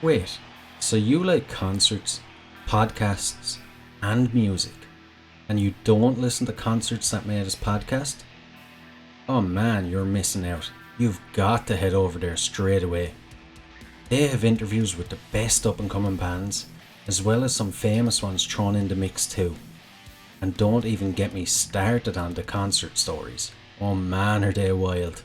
Wait, so you like concerts, podcasts, and music, and you don't listen to Concerts That Made Us podcast? Oh man, you're missing out. You've got to head over there straight away. They have interviews with the best up and coming bands, as well as some famous ones thrown in the mix too. And don't even get me started on the concert stories. Oh man, are they wild.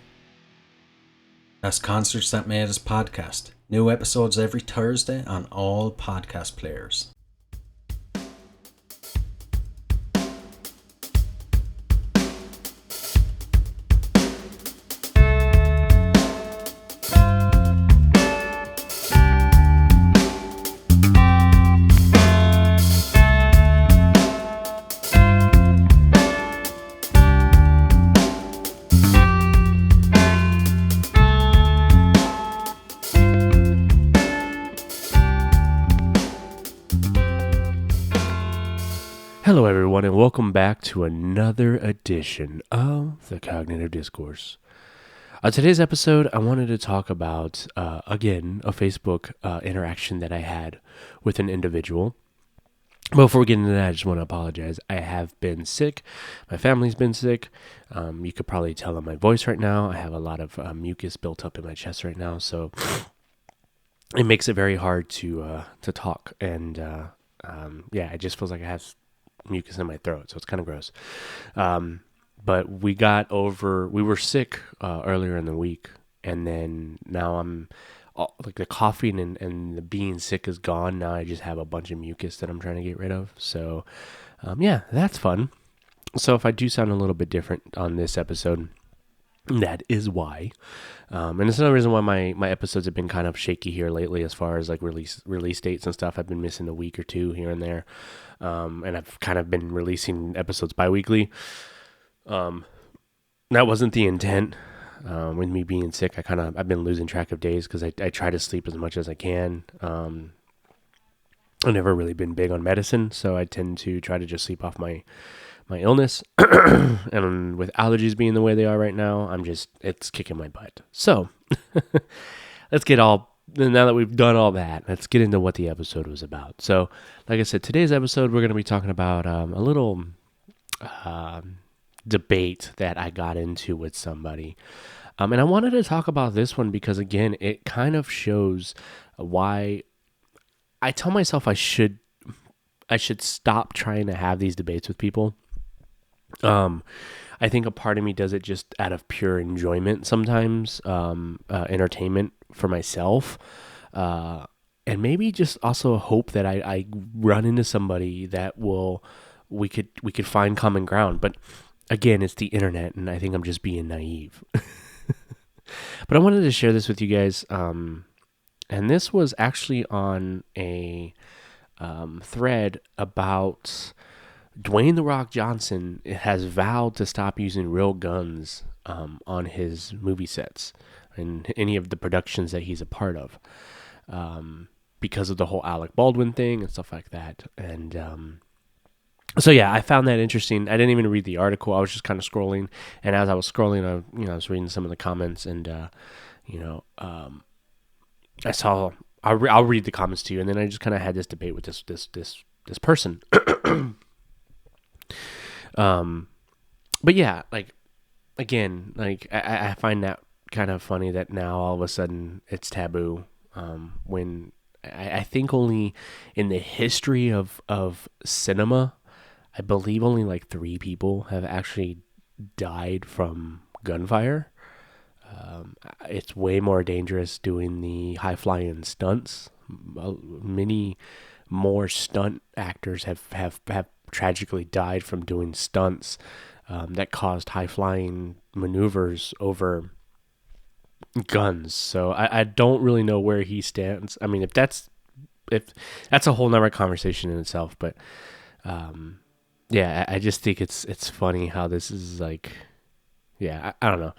That's Concerts That Made Us podcast. New episodes every Thursday on all podcast players. Hello, everyone, and welcome back to another edition of the Cognitive Discourse. Today's episode, I wanted to talk about, again, a Facebook interaction that I had with an individual. Before we get into that, I just want to apologize. I have been sick. My family's been sick. You could probably tell on my voice right now. I have a lot of mucus built up in my chest right now, so it makes it very hard to talk. And it just feels like I have mucus in my throat, so it's kind of gross. But we were sick earlier in the week, and then now I'm like the coughing and the being sick is gone. Now I just have a bunch of mucus that I'm trying to get rid of. So that's fun. So if I do sound a little bit different on this episode, that is why. And it's another reason why my episodes have been kind of shaky here lately as far as like release dates and stuff. I've been missing a week or two here and there. And I've kind of been releasing episodes bi-weekly. That wasn't the intent. With me being sick, I've been losing track of days because I try to sleep as much as I can. I've never really been big on medicine, so I tend to try to just sleep off my illness. And with allergies being the way they are right now, it's kicking my butt. So now that we've done all that, let's get into what the episode was about. So, like I said, today's episode, we're going to be talking about a little debate that I got into with somebody. And I wanted to talk about this one because, again, it kind of shows why I tell myself I should stop trying to have these debates with people. I think a part of me does it just out of pure enjoyment sometimes, entertainment for myself, and maybe just also a hope that I run into somebody that we could find common ground. But again, it's the internet, and I think I'm just being naive. But I wanted to share this with you guys, and this was actually on a thread about Dwayne "The Rock" Johnson has vowed to stop using real guns on his movie sets and any of the productions that he's a part of, because of the whole Alec Baldwin thing and stuff like that. And I found that interesting. I didn't even read the article. I was just kind of scrolling, and as I was scrolling, I was reading some of the comments, and I saw. I'll read the comments to you, and then I just kind of had this debate with this person. But yeah, like, again, like I find that kind of funny that now all of a sudden it's taboo, when I think only in the history of cinema, I believe only like 3 people have actually died from gunfire. It's way more dangerous doing the high-flying stunts. Many more stunt actors have tragically died from doing stunts that caused high-flying maneuvers over guns. So I don't really know where he stands. I mean, if that's a whole nother conversation in itself. But I just think it's funny how this is like, I don't know.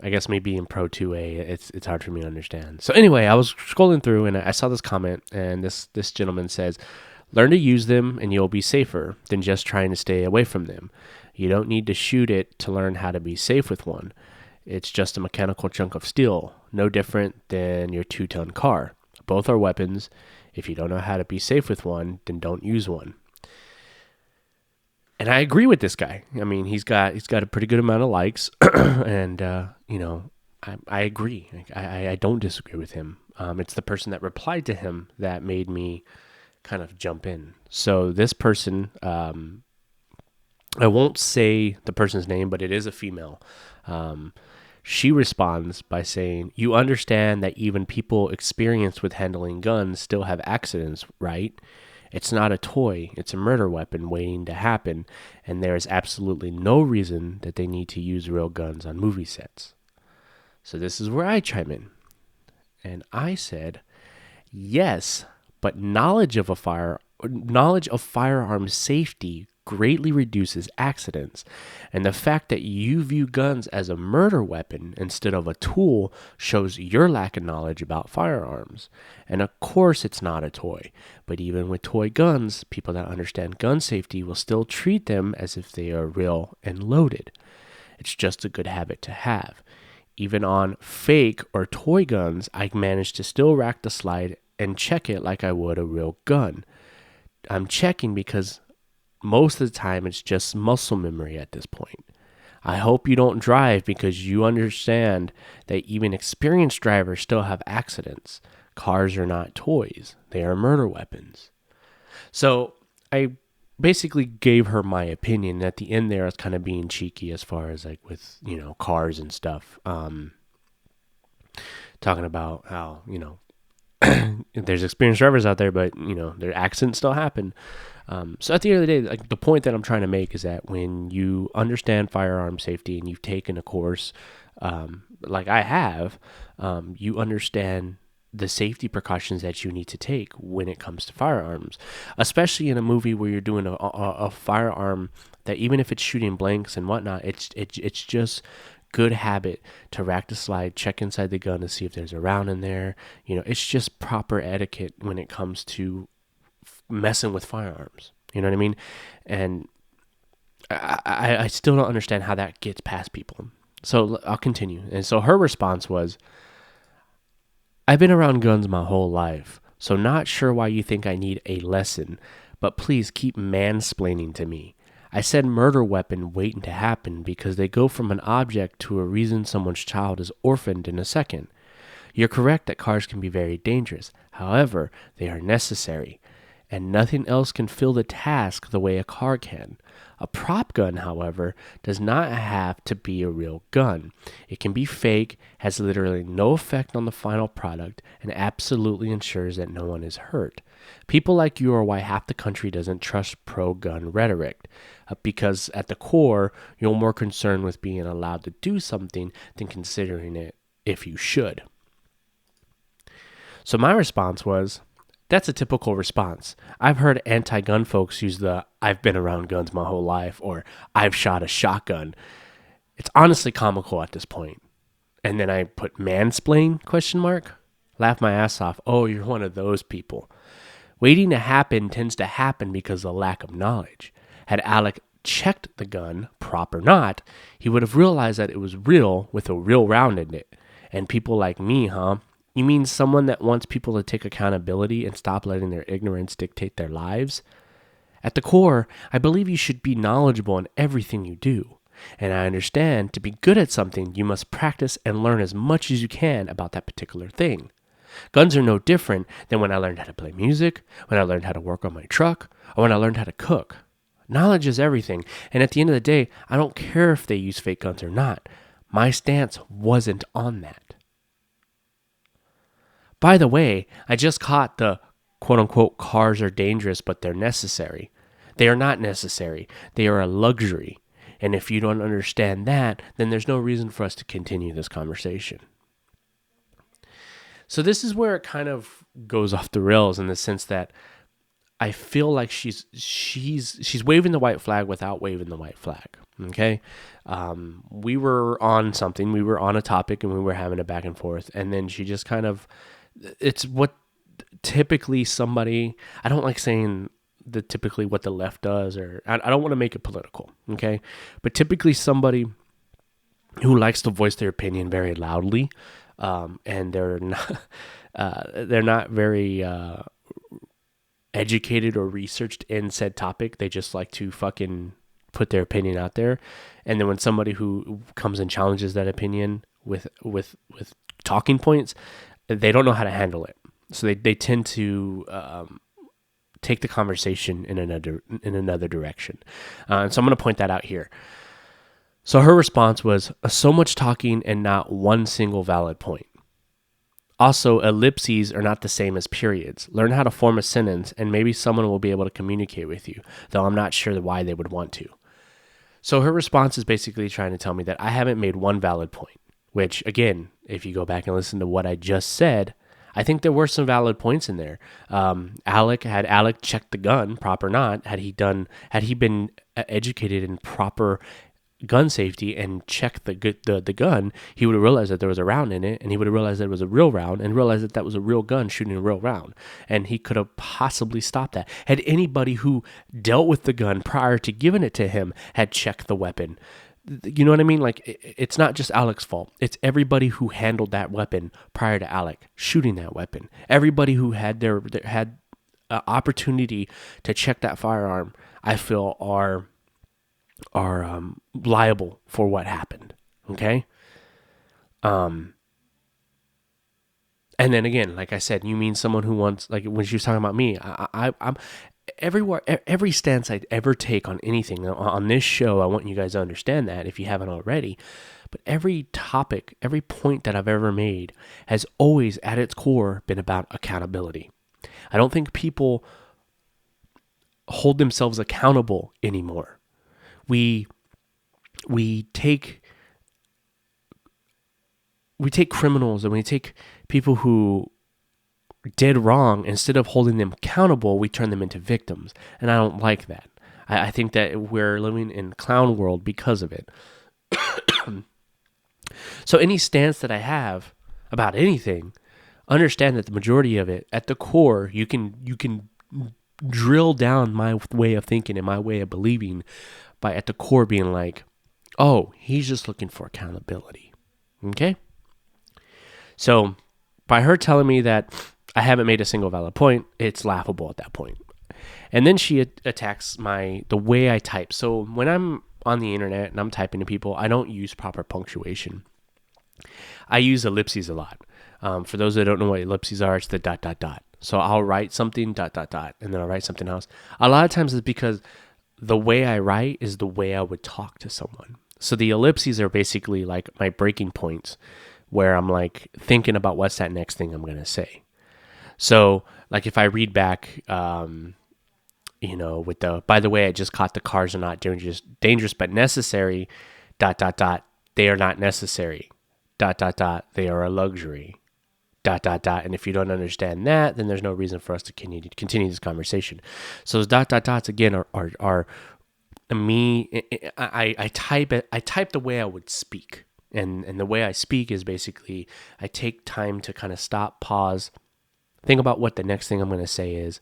I guess me being pro 2A, it's hard for me to understand. So anyway, I was scrolling through and I saw this comment, and this gentleman says, "Learn to use them and you'll be safer than just trying to stay away from them. You don't need to shoot it to learn how to be safe with one. It's just a mechanical chunk of steel, no different than your 2-ton car. Both are weapons. If you don't know how to be safe with one, then don't use one. And I agree with this guy. I mean, he's got a pretty good amount of likes, and I agree. I don't disagree with him. It's the person that replied to him that made me kind of jump in. So this person, I won't say the person's name, but it is a female. She responds by saying, "You understand that even people experienced with handling guns still have accidents, right? It's not a toy. It's a murder weapon waiting to happen, and there is absolutely no reason that they need to use real guns on movie sets." So this is where I chime in. And I said, yes, but knowledge of firearm safety greatly reduces accidents. And the fact that you view guns as a murder weapon instead of a tool shows your lack of knowledge about firearms. And of course it's not a toy, but even with toy guns, people that understand gun safety will still treat them as if they are real and loaded. It's just a good habit to have. Even on fake or toy guns, I managed to still rack the slide and check it like I would a real gun. I'm checking because most of the time it's just muscle memory at this point. I hope you don't drive because you understand that even experienced drivers still have accidents. Cars are not toys. They are murder weapons. So I basically gave her my opinion. At the end there, I was kind of being cheeky as far as like with, cars and stuff. Talking about how, there's experienced drivers out there, but, their accidents still happen. So at the end of the day, like the point that I'm trying to make is that when you understand firearm safety and you've taken a course, like I have, you understand the safety precautions that you need to take when it comes to firearms, especially in a movie where you're doing a firearm that even if it's shooting blanks and whatnot, it's just good habit to rack the slide, check inside the gun to see if there's a round in there. It's just proper etiquette when it comes to messing with firearms. You know what I mean? And I still don't understand how that gets past people. So I'll continue. And so her response was, "I've been around guns my whole life, so not sure why you think I need a lesson, but please keep mansplaining to me. I said murder weapon waiting to happen because they go from an object to a reason someone's child is orphaned in a second. You're correct that cars can be very dangerous. However, they are necessary, and nothing else can fill the task the way a car can. A prop gun, however, does not have to be a real gun. It can be fake, has literally no effect on the final product, and absolutely ensures that no one is hurt. People like you are why half the country doesn't trust pro-gun rhetoric, because at the core, you're more concerned with being allowed to do something than considering it if you should." So my response was, that's a typical response. I've heard anti-gun folks use the "I've been around guns my whole life" or "I've shot a shotgun." It's honestly comical at this point. And then I put "mansplain?" ? Laugh my ass off. Oh, you're one of those people. Waiting to happen tends to happen because of lack of knowledge. Had Alec checked the gun, prop or not, he would have realized that it was real with a real round in it. And people like me, huh? You mean someone that wants people to take accountability and stop letting their ignorance dictate their lives? At the core, I believe you should be knowledgeable in everything you do. And I understand to be good at something, you must practice and learn as much as you can about that particular thing. Guns are no different than when I learned how to play music, when I learned how to work on my truck, or when I learned how to cook. Knowledge is everything, and at the end of the day, I don't care if they use fake guns or not. My stance wasn't on that. By the way, I just caught the quote-unquote "cars are dangerous, but they're necessary." They are not necessary. They are a luxury. And if you don't understand that, then there's no reason for us to continue this conversation. So this is where it kind of goes off the rails in the sense that I feel like she's waving the white flag without waving the white flag. Okay, we were on something, we were on a topic, and we were having a back and forth, and then she just kind of, it's what typically somebody, I don't like saying typically what the left does, or I don't want to make it political. Okay, but typically somebody who likes to voice their opinion very loudly, and they're not very educated or researched in said topic. They just like to fucking put their opinion out there, and then when somebody who comes and challenges that opinion with talking points, they don't know how to handle it. So they tend to take the conversation in another direction. And so I'm going to point that out here. So her response was, so much talking and not one single valid point. Also, ellipses are not the same as periods. Learn how to form a sentence and maybe someone will be able to communicate with you, though I'm not sure why they would want to. So her response is basically trying to tell me that I haven't made one valid point, which again, if you go back and listen to what I just said, I think there were some valid points in there. Alec checked the gun, prop or not, had he been educated in proper gun safety and checked the gun, he would have realized that there was a round in it, and he would have realized that it was a real round, and realized that that was a real gun shooting a real round, and he could have possibly stopped that. Had anybody who dealt with the gun prior to giving it to him had checked the weapon, you know what I mean? Like, it's not just Alec's fault. It's everybody who handled that weapon prior to Alec shooting that weapon. Everybody who had had opportunity to check that firearm, I feel are liable for what happened. Okay. And then again, like I said, you mean someone who wants, like when she was talking about me, I'm everywhere, every stance I'd ever take on anything on this show, I want you guys to understand that if you haven't already, but every topic, every point that I've ever made has always at its core been about accountability. I don't think people hold themselves accountable anymore. We take criminals and we take people who did wrong, instead of holding them accountable, we turn them into victims. And I don't like that. I think that we're living in clown world because of it. So any stance that I have about anything, understand that the majority of it, at the core, you can drill down my way of thinking and my way of believing by at the core being like, oh, he's just looking for accountability. Okay? So by her telling me that I haven't made a single valid point, it's laughable at that point. And then she attacks the way I type. So when I'm on the internet and I'm typing to people, I don't use proper punctuation. I use ellipses a lot. For those that don't know what ellipses are, it's the ... So I'll write something ... and then I'll write something else. A lot of times it's because the way I write is the way I would talk to someone. So the ellipses are basically like my breaking points where I'm like thinking about what's that next thing I'm going to say. So like if I read back, with by the way, I just caught the cars are not dangerous, but necessary, ... They are not necessary, ... They are a luxury, ... And if you don't understand that, then there's no reason for us to continue this conversation. So those ... again are me. I type the way I would speak, and the way I speak is basically I take time to kind of stop, pause, think about what the next thing I'm going to say is,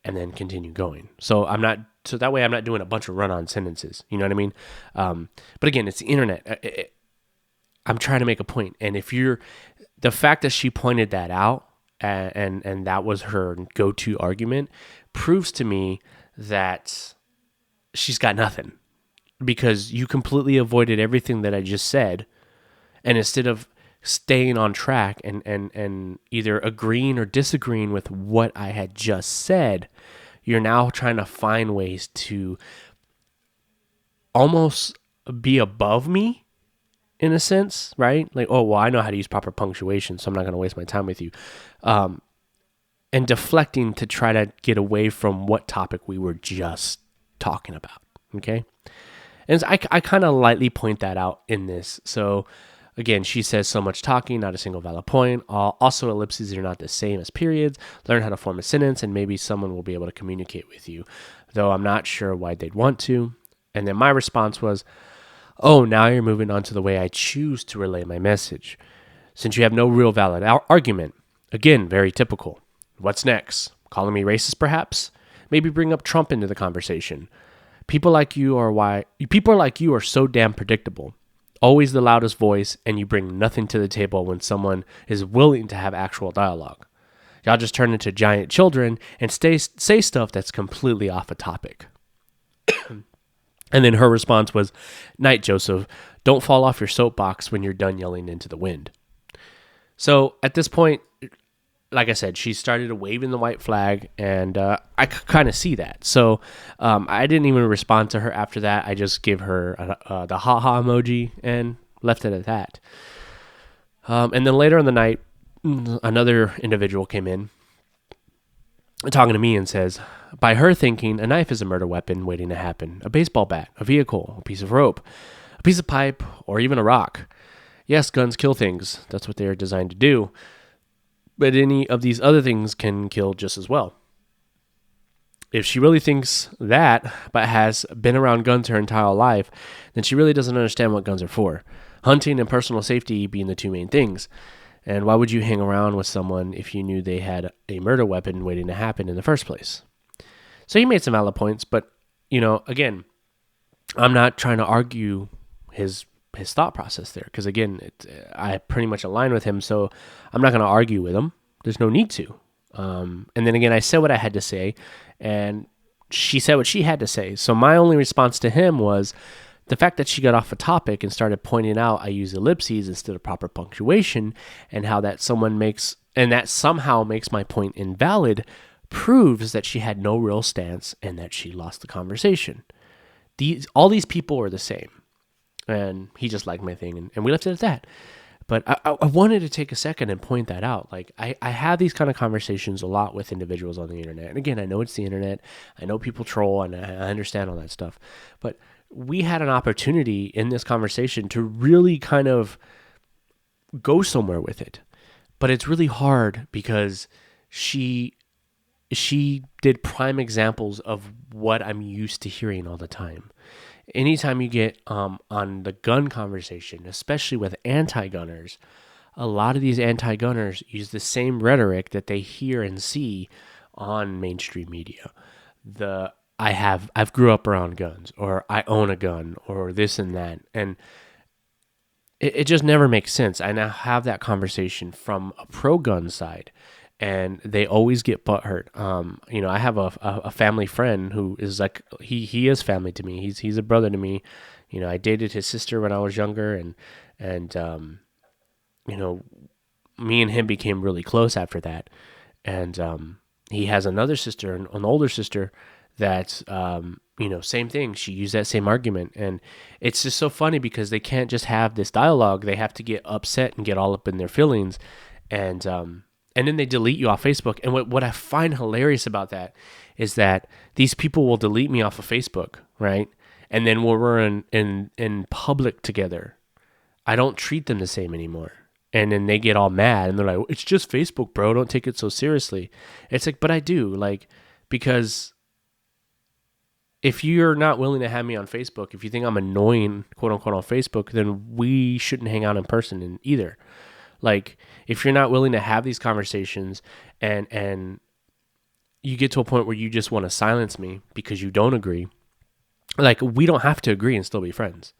and then continue going. So that way I'm not doing a bunch of run-on sentences. You know what I mean? But again, it's the internet. I'm trying to make a point, and the fact that she pointed that out and that was her go-to argument proves to me that she's got nothing, because you completely avoided everything that I just said, and instead of staying on track and either agreeing or disagreeing with what I had just said, you're now trying to find ways to almost be above me in a sense, right? Like, oh, well, I know how to use proper punctuation, so I'm not going to waste my time with you. And deflecting to try to get away from what topic we were just talking about, okay? And so I kind of lightly point that out in this. So again, she says so much talking, not a single valid point. Also, ellipses are not the same as periods. Learn how to form a sentence, and maybe someone will be able to communicate with you, though I'm not sure why they'd want to. And then my response was, oh, now you're moving on to the way I choose to relay my message. Since you have no real valid argument, again, very typical. What's next? Calling me racist, perhaps? Maybe bring up Trump into the conversation. People like you are so damn predictable. always the loudest voice, and you bring nothing to the table when someone is willing to have actual dialogue. Y'all just turn into giant children and say stuff that's completely off a topic. And then her response was, "Night, Joseph. Don't fall off your soapbox when you're done yelling into the wind." So at this point, like I said, she started waving the white flag, and I could kind of see that. So I didn't even respond to her after that. I just gave her the ha-ha emoji and left it at that. And then later in the night, another individual came in talking to me and says, by her thinking, a knife is a murder weapon waiting to happen. A baseball bat, a vehicle, a piece of rope, a piece of pipe, or even a rock. Yes, guns kill things. That's what they are designed to do. But any of these other things can kill just as well. If she really thinks that, but has been around guns her entire life, then she really doesn't understand what guns are for. Hunting and personal safety being the two main things. And why would you hang around with someone if you knew they had a murder weapon waiting to happen in the first place? So he made some valid points, but, again, I'm not trying to argue his thought process there, because, again, I pretty much align with him, so I'm not going to argue with him. There's no need to. And then, again, I said what I had to say, and she said what she had to say. So my only response to him was the fact that she got off a topic and started pointing out I use ellipses instead of proper punctuation, and how that somehow makes my point invalid, proves that she had no real stance and that she lost the conversation. All these people are the same. And he just liked my thing, and we left it at that. But I wanted to take a second and point that out. Like, I have these kind of conversations a lot with individuals on the internet. And again, I know it's the internet. I know people troll, and I understand all that stuff. But we had an opportunity in this conversation to really kind of go somewhere with it. But it's really hard because she did prime examples of what I'm used to hearing all the time. Anytime you get on the gun conversation, especially with anti-gunners, a lot of these anti-gunners use the same rhetoric that they hear and see on mainstream media. I've grew up around guns, or I own a gun, or this and that. And it just never makes sense. I now have that conversation from a pro-gun side, and they always get butthurt. I have a family friend who is like, he is family to me. He's a brother to me. I dated his sister when I was younger, and me and him became really close after that. And he has another sister, an older sister, that same thing. She used that same argument, and it's just so funny because they can't just have this dialogue. They have to get upset and get all up in their feelings, and then they delete you off Facebook. And what I find hilarious about that is that these people will delete me off of Facebook, right? And then when we're in public together, I don't treat them the same anymore. And then they get all mad, and they're like, "It's just Facebook, bro. Don't take it so seriously." It's like, but I do, because if you're not willing to have me on Facebook, if you think I'm annoying, quote unquote, on Facebook, then we shouldn't hang out in person either. Like, if you're not willing to have these conversations, and you get to a point where you just want to silence me because you don't agree, like, we don't have to agree and still be friends.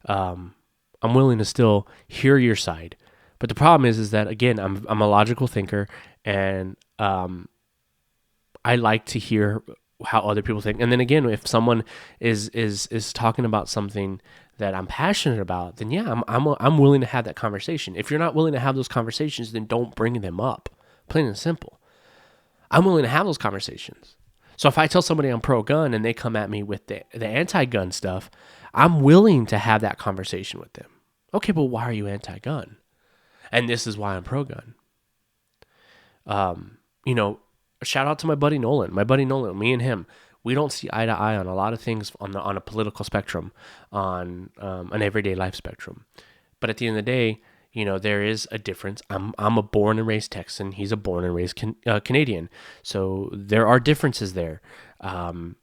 I'm willing to still hear your side. But the problem is that, again, I'm a logical thinker, and I like to hear how other people think. And then again, if someone is talking about something that I'm passionate about, then yeah, I'm willing to have that conversation. If you're not willing to have those conversations, then don't bring them up. Plain and simple. I'm willing to have those conversations. So if I tell somebody I'm pro-gun and they come at me with the anti-gun stuff, I'm willing to have that conversation with them. Okay, but why are you anti-gun? And this is why I'm pro-gun. Shout out to my buddy Nolan. Me and him, we don't see eye to eye on a lot of things on a political spectrum, on an everyday life spectrum. But at the end of the day, there is a difference. I'm a born and raised Texan. He's a born and raised Canadian. So there are differences there. And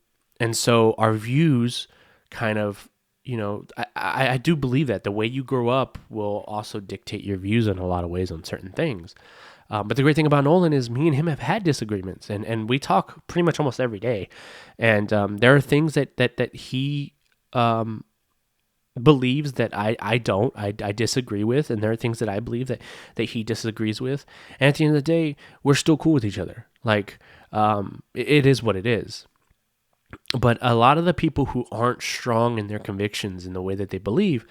so our views kind of, I do believe that the way you grow up will also dictate your views in a lot of ways on certain things. But the great thing about Nolan is me and him have had disagreements, and we talk pretty much almost every day. And there are things that he believes that I don't. I disagree with, and there are things that I believe that he disagrees with. And at the end of the day, we're still cool with each other. Like, it is what it is. But a lot of the people who aren't strong in their convictions in the way that they believe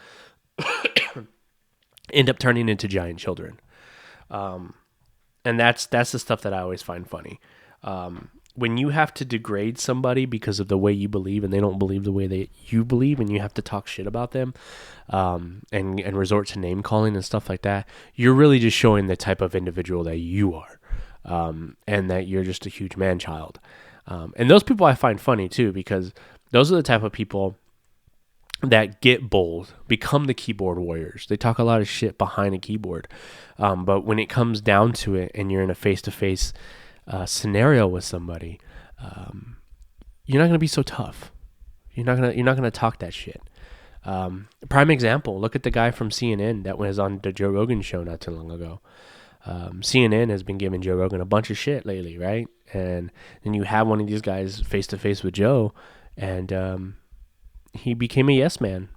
end up turning into giant children. And that's the stuff that I always find funny. When you have to degrade somebody because of the way you believe and they don't believe the way that you believe, and you have to talk shit about them, and resort to name calling and stuff like that, you're really just showing the type of individual that you are, and that you're just a huge man-child. And those people I find funny too, because those are the type of people that get bold, become the keyboard warriors. They talk a lot of shit behind a keyboard. But when it comes down to it and you're in a face-to-face scenario with somebody, you're not going to be so tough. You're not going to talk that shit. Prime example, look at the guy from CNN that was on the Joe Rogan show not too long ago. CNN has been giving Joe Rogan a bunch of shit lately, right? And then you have one of these guys face-to-face with Joe, and he became a yes man.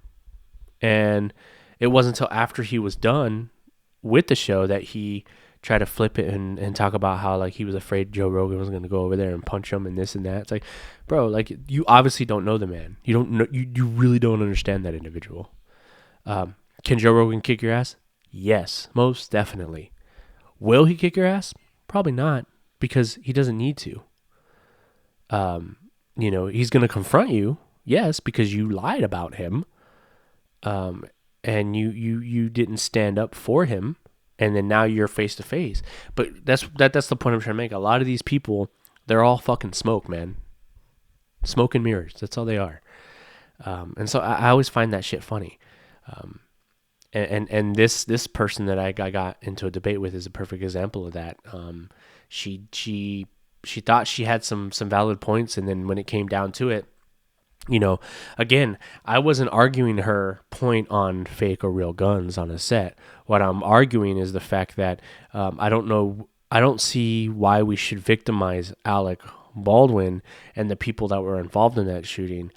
And it wasn't until after he was done with the show that he tried to flip it and talk about how, like, he was afraid Joe Rogan was going to go over there and punch him and this and that. It's like, bro, like, you obviously don't know the man. You don't know, you really don't understand that individual. Can Joe Rogan kick your ass? Yes, most definitely. Will he kick your ass? Probably not, because he doesn't need to. He's going to confront you. Yes, because you lied about him, and you didn't stand up for him, and then now you're face to face. But that's the point I'm trying to make. A lot of these people, they're all fucking smoke, man. Smoke and mirrors. That's all they are. And so I always find that shit funny. And this person that I got into a debate with is a perfect example of that. She thought she had some valid points, and then when it came down to it, again, I wasn't arguing her point on fake or real guns on a set. What I'm arguing is the fact that I don't see why we should victimize Alec Baldwin and the people that were involved in that shooting.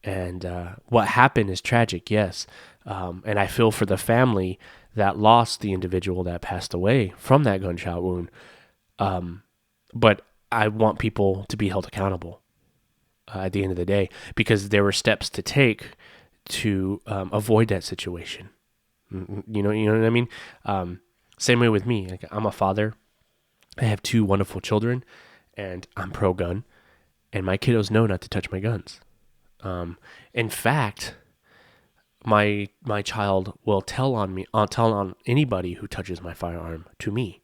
And what happened is tragic, yes. And I feel for the family that lost the individual that passed away from that gunshot wound. But I want people to be held accountable at the end of the day, because there were steps to take to avoid that situation. You know what I mean? Same way with me. Like, I'm a father. I have 2 wonderful children, and I'm pro-gun, and my kiddos know not to touch my guns. In fact, my child will tell on anybody who touches my firearm to me.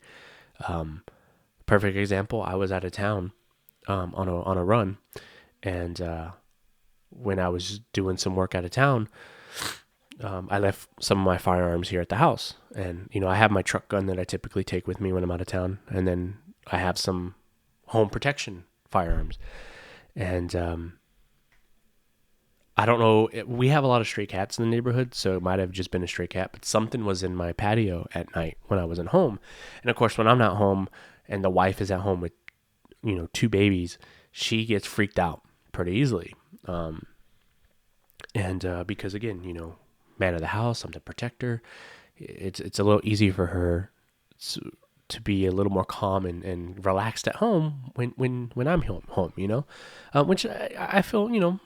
Perfect example. I was out of town on a run, and when I was doing some work out of town, I left some of my firearms here at the house. And I have my truck gun that I typically take with me when I'm out of town, and then I have some home protection firearms. And I don't know, we have a lot of stray cats in the neighborhood, so it might have just been a stray cat, but something was in my patio at night when I wasn't home. And of course, when I'm not home and the wife is at home with 2 babies, she gets freaked out pretty easily. Because again, man of the house, I'm the protector. It's a little easy for her to be a little more calm and relaxed at home when I'm home, which I feel,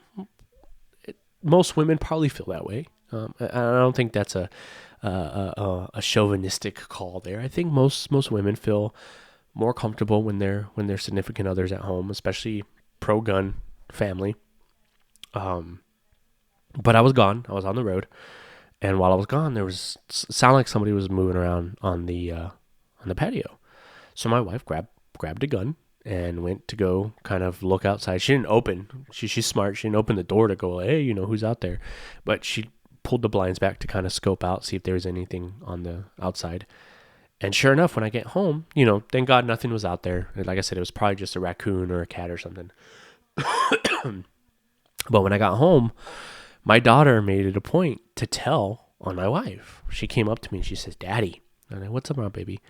most women probably feel that way. I don't think that's a chauvinistic call there. I think most women feel more comfortable when their significant others at home, especially pro-gun family. But I was gone. I was on the road, and while I was gone, there was sound like somebody was moving around on the patio. So my wife grabbed a gun and went to go kind of look outside. She didn't open. She's smart. She didn't open the door to go, hey, who's out there? But she pulled the blinds back to kind of scope out, see if there was anything on the outside. And sure enough, when I get home, thank God nothing was out there. Like I said, it was probably just a raccoon or a cat or something. But when I got home, my daughter made it a point to tell on my wife. She came up to me and she says, Daddy. I'm like, what's up, my baby?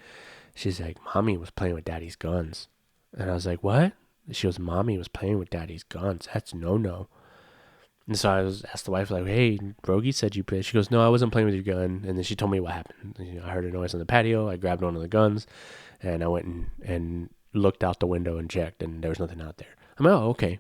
She's like, Mommy was playing with Daddy's guns. And I was like, what? She goes, Mommy was playing with Daddy's guns. That's no. And so I asked the wife, like, hey, Rogie said you played. She goes, no, I wasn't playing with your gun. And then she told me what happened. I heard a noise on the patio. I grabbed one of the guns, and I went and looked out the window and checked, and there was nothing out there. I'm like, oh, okay.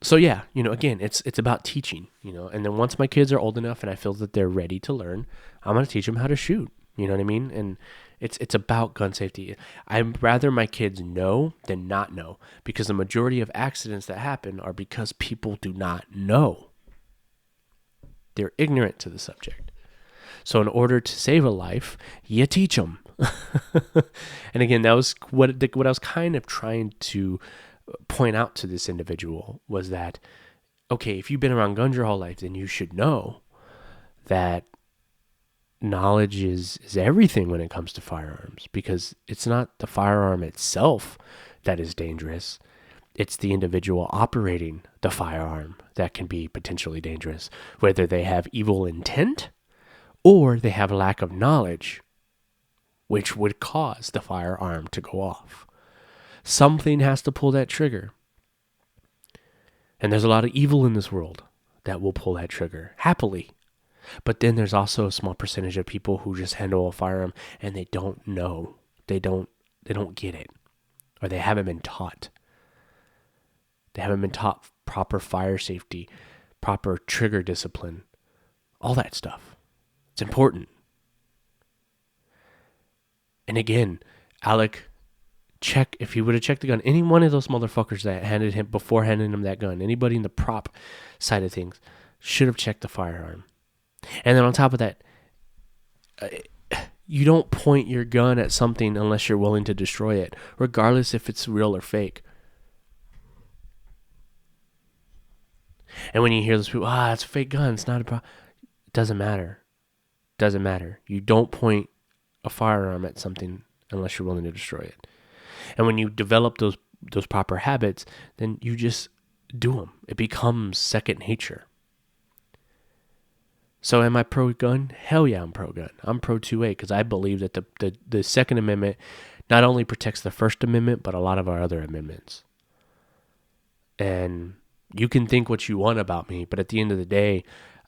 So yeah, again, it's about teaching, and then once my kids are old enough and I feel that they're ready to learn, I'm going to teach them how to shoot. You know what I mean? And it's about gun safety. I'd rather my kids know than not know, because the majority of accidents that happen are because people do not know. They're ignorant to the subject. So in order to save a life, you teach them. And again, that was what I was kind of trying to point out to this individual, was that, okay, if you've been around guns your whole life, then you should know that knowledge is everything when it comes to firearms, because it's not the firearm itself that is dangerous. It's the individual operating the firearm that can be potentially dangerous, whether they have evil intent or they have lack of knowledge, which would cause the firearm to go off. Something has to pull that trigger. And there's a lot of evil in this world that will pull that trigger, happily. But then there's also a small percentage of people who just handle a firearm and they don't know. They don't get it. Or they haven't been taught. They haven't been taught proper fire safety, proper trigger discipline, all that stuff. It's important. And again, Alec, check, if he would have checked the gun, any one of those motherfuckers that handed him that gun, anybody in the prop side of things, should have checked the firearm. And then on top of that, you don't point your gun at something unless you're willing to destroy it, regardless if it's real or fake. And when you hear those people, it's a fake gun, it's not a problem. It doesn't matter. Doesn't matter. You don't point a firearm at something unless you're willing to destroy it. And when you develop those proper habits, then you just do them. It becomes second nature. So am I pro-gun? Hell yeah, I'm pro-gun. I'm pro-2A because I believe that the Second Amendment not only protects the First Amendment, but a lot of our other amendments. And you can think what you want about me, but at the end of the day,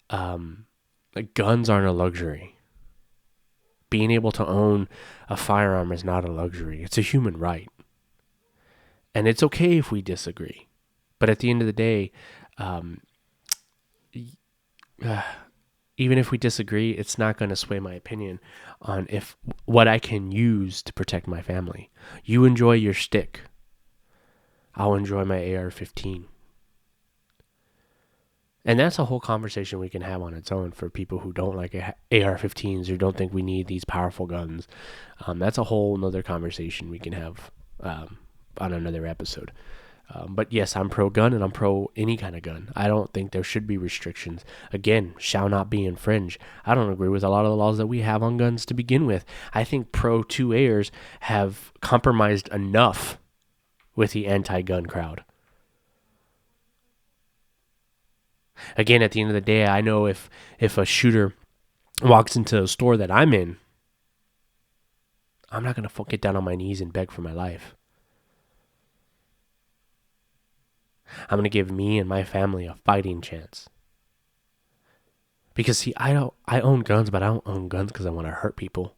guns aren't a luxury. Being able to own a firearm is not a luxury. It's a human right. And it's okay if we disagree. But at the end of the day, even if we disagree, it's not going to sway my opinion on what I can use to protect my family. You enjoy your stick. I'll enjoy my AR-15. And that's a whole conversation we can have on its own for people who don't like AR-15s or don't think we need these powerful guns. That's a whole nother conversation we can have on another episode. But yes, I'm pro-gun and I'm pro any kind of gun. I don't think there should be restrictions. Again, shall not be infringed. I don't agree with a lot of the laws that we have on guns to begin with. I think pro-2A'ers have compromised enough with the anti-gun crowd. Again, at the end of the day, I know if a shooter walks into a store that I'm in, I'm not going to get down on my knees and beg for my life. I'm going to give me and my family a fighting chance. Because see, I own guns, but I don't own guns because I want to hurt people.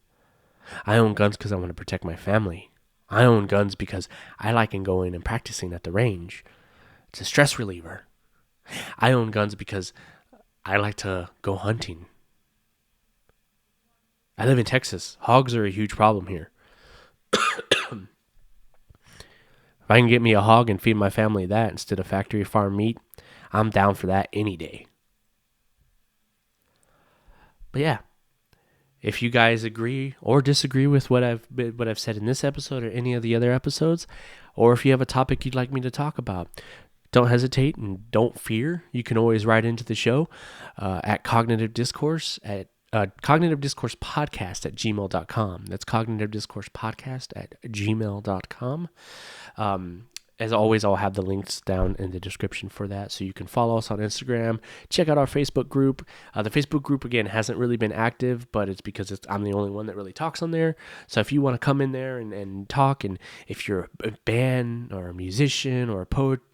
I own guns because I want to protect my family. I own guns because I like going and practicing at the range. It's a stress reliever. I own guns because I like to go hunting. I live in Texas. Hogs are a huge problem here. If I can get me a hog and feed my family that instead of factory farm meat, I'm down for that any day. But yeah, if you guys agree or disagree with what I've said in this episode or any of the other episodes, or if you have a topic you'd like me to talk about, don't hesitate and don't fear. You can always write into the show at Cognitive Discourse at Cognitive Discourse Podcast at gmail.com. That's Cognitive Discourse Podcast at gmail.com. As always, I'll have the links down in the description for that, so you can follow us on Instagram. Check out our Facebook group. The Facebook group, again, hasn't really been active, but it's because I'm the only one that really talks on there. So if you want to come in there and talk, and if you're a band or a musician or a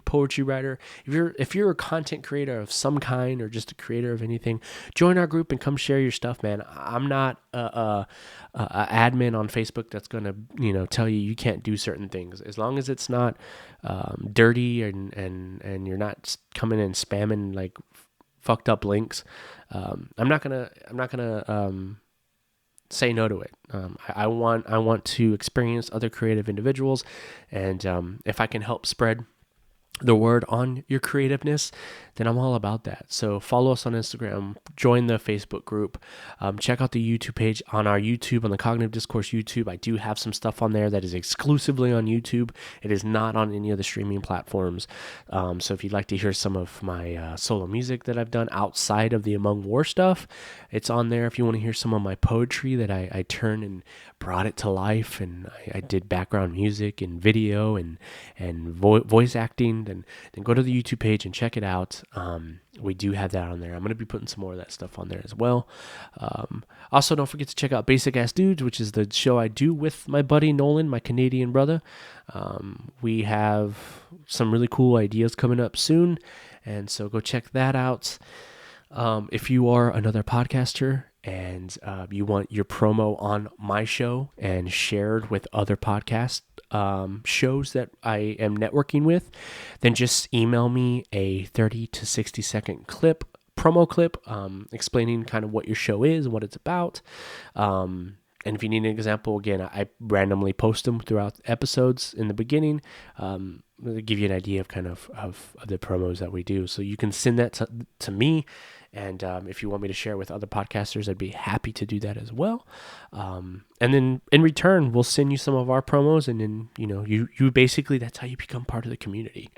poetry writer, if you're a content creator of some kind or just a creator of anything, join our group and come share your stuff, man. I'm not a admin on Facebook that's gonna tell you can't do certain things. As long as it's not dirty and you're not coming and spamming like fucked up links, I'm not gonna say no to it. I want to experience other creative individuals, and if I can help spread the word on your creativeness, then I'm all about that. So follow us on Instagram, join the Facebook group, check out the YouTube page on our YouTube, on the Cognitive Discourse YouTube. I do have some stuff on there that is exclusively on YouTube. It is not on any of the streaming platforms. So if you'd like to hear some of my solo music that I've done outside of the Among War stuff, it's on there. If you want to hear some of my poetry that I turned and brought it to life, and I did background music and video and voice acting, then go to the YouTube page and check it out. We do have that on there. I'm going to be putting some more of that stuff on there as well. Also, don't forget to check out Basic Ass Dudes, which is the show I do with my buddy Nolan, my Canadian brother. We have some really cool ideas coming up soon, and so go check that out. If you are another podcaster and you want your promo on my show and shared with other podcast shows that I am networking with, then just email me a 30 to 60 second promo clip, explaining kind of what your show is and what it's about. And if you need an example, again, I randomly post them throughout episodes in the beginning, to give you an idea of kind of the promos that we do. So you can send that to me. And if you want me to share with other podcasters, I'd be happy to do that as well. And then in return, we'll send you some of our promos. And then, you basically, that's how you become part of the community.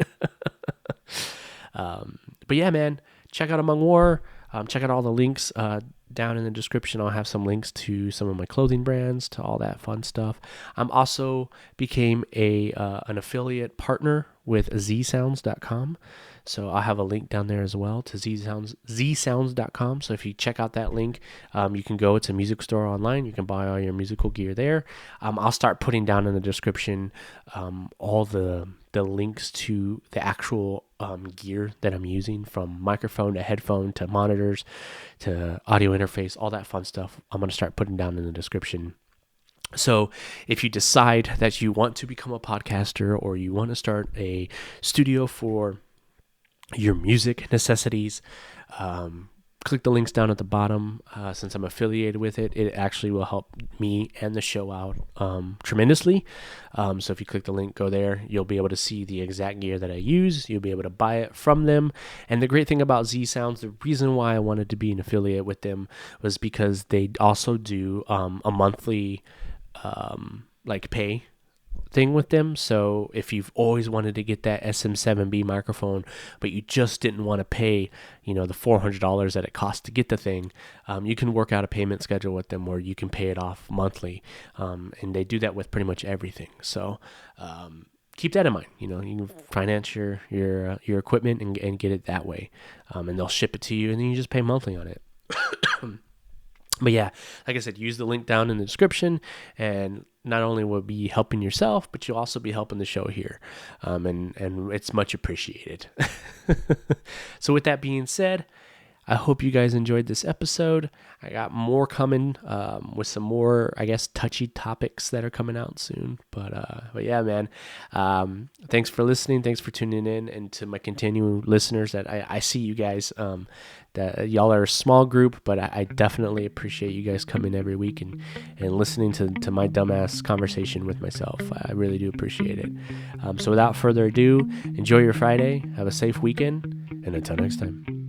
But yeah, man, check out Among War. Check out all the links down in the description. I'll have some links to some of my clothing brands, to all that fun stuff. I'm also became an affiliate partner with Zzounds.com. So I'll have a link down there as well to Zzounds.com. So if you check out that link, you can go to a music store online. You can buy all your musical gear there. I'll start putting down in the description all the links to the actual gear that I'm using, from microphone to headphone to monitors to audio interface, all that fun stuff. I'm going to start putting down in the description. So if you decide that you want to become a podcaster, or you want to start a studio for your music necessities, click the links down at the bottom. Since I'm affiliated with it, it actually will help me and the show out tremendously. So if you click the link, go there, you'll be able to see the exact gear that I use. You'll be able to buy it from them. And the great thing about Zzounds, the reason why I wanted to be an affiliate with them, was because they also do a monthly pay thing with them. So if you've always wanted to get that SM7B microphone, but you just didn't want to pay, the $400 that it costs to get the thing, you can work out a payment schedule with them where you can pay it off monthly. And they do that with pretty much everything. So keep that in mind. You can finance your equipment and get it that way. And they'll ship it to you, and then you just pay monthly on it. But yeah, like I said, use the link down in the description, and not only will be helping yourself, but you'll also be helping the show here. And it's much appreciated. So with that being said, I hope you guys enjoyed this episode. I got more coming with some more, touchy topics that are coming out soon. But yeah, man, thanks for listening. Thanks for tuning in. And to my continuing listeners, that I see you guys, that y'all are a small group, but I definitely appreciate you guys coming every week and listening to my dumbass conversation with myself. I really do appreciate it. So without further ado, enjoy your Friday. Have a safe weekend. And until next time.